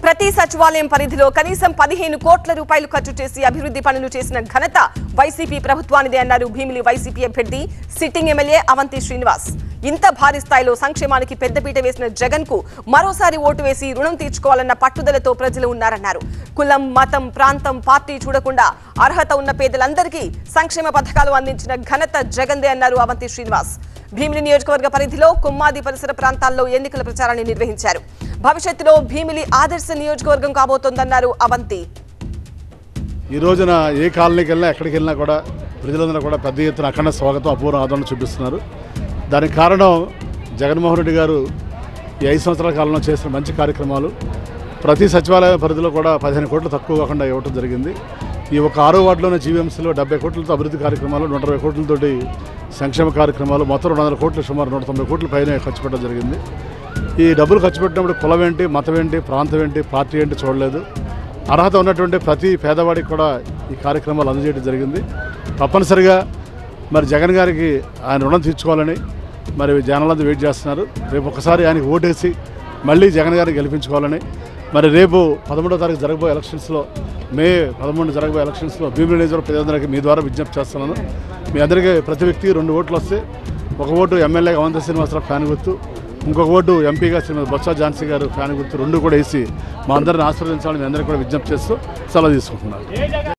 ప్రతి సచివాలయం పరిధిలో కనీసం 15 కోట్ల రూపాయలు ఖర్చు చేసి అభివృద్ధి పనులు చేసిన ఘనత వైసీపీ ప్రభుత్వానిదే అన్నారు భీమిలి వైసీపీ అభ్యర్థి సిట్టింగ్ ఎమ్మెల్యే అవంతి శ్రీనివాస్. ఇంత భారీ స్థాయిలో సంక్షేమానికి పెద్దపీట వేసిన జగన్ కు మరోసారి ఓటు వేసి రుణం తీర్చుకోవాలన్న పట్టుదలతో ప్రజలు ఉన్నారన్నారు. కులం, మతం, ప్రాంతం, పార్టీ చూడకుండా అర్హత ఉన్న పేదలందరికీ సంక్షేమ పథకాలు అందించిన ఘనత జగన్దే అన్నారు అవంతి శ్రీనివాస్. భీమిలి నియోజకవర్గ పరిధిలో కొమ్మాది పరిసర ప్రాంతాల్లో ఎన్నికల ప్రచారాన్ని నిర్వహించారు. భవిష్యత్తులో భీమిలి ఆదర్శ నియోజకవర్గం కాబోతోందన్నారు అవంతి. ఈ రోజున ఏ కాలనీకి వెళ్ళినా ఎక్కడికి వెళ్ళినా కూడా ప్రజలందరూ కూడా పెద్ద ఎత్తున అఖండ స్వాగతం, అపూర్వ ఆదరణ చూపిస్తున్నారు. దానికి కారణం జగన్మోహన్ రెడ్డి గారు ఈ 5 సంవత్సరాల కాలంలో చేసిన మంచి కార్యక్రమాలు. ప్రతి సచివాలయ పరిధిలో కూడా 15 కోట్లు తక్కువ కాకుండా ఇవ్వడం జరిగింది. ఈ ఒక 6వ వార్డులోనే జీవీఎంసీలో 70 కోట్లతో అభివృద్ధి కార్యక్రమాలు, 120 కోట్లతోటి సంక్షేమ కార్యక్రమాలు, మొత్తం 200 కోట్లు, సుమారు 190 కోట్ల పైన ఖర్చు పెట్టడం జరిగింది. ఈ డబ్బులు ఖర్చు పెట్టినప్పుడు కులం ఏంటి, మతం ఏంటి, ప్రాంతం ఏంటి, పార్టీ ఏంటి చూడలేదు. అర్హత ఉన్నటువంటి ప్రతి పేదవాడికి కూడా ఈ కార్యక్రమాలు అందజేయడం జరిగింది. తప్పనిసరిగా మరి జగన్ గారికి ఆయన రుణం తీర్చుకోవాలని మరి జనాలందరూ వెయిట్ చేస్తున్నారు. రేపు ఒకసారి ఆయనకి ఓటేసి మళ్ళీ జగన్ గారిని గెలిపించుకోవాలని, మరి రేపు 11వ తారీఖు జరగబోయే ఎలక్షన్స్లో, మే 11 జరగబోయే ఎలక్షన్స్లో భీమిలి నియోజకవర్గ ప్రజలందరికీ మీ ద్వారా విజ్ఞప్తి చేస్తున్నాను. మీ అందరికీ ప్రతి వ్యక్తికి 2 ఓట్లు వస్తే, ఒక ఓటు ఎమ్మెల్యేగా అవంతి శ్రీనివాసరావు ఫ్యాన్ గుర్తు, ఇంకొక ఓటు ఎంపీగా శ్రీమతి బొత్స ఝాన్సీ గారు ఫ్యాన్ గుర్తు, 2 కూడా వేసి మా అందరిని ఆశీర్వదించాలని మీ అందరికీ కూడా విజ్ఞప్తి చేస్తూ సెలవు తీసుకుంటున్నాను.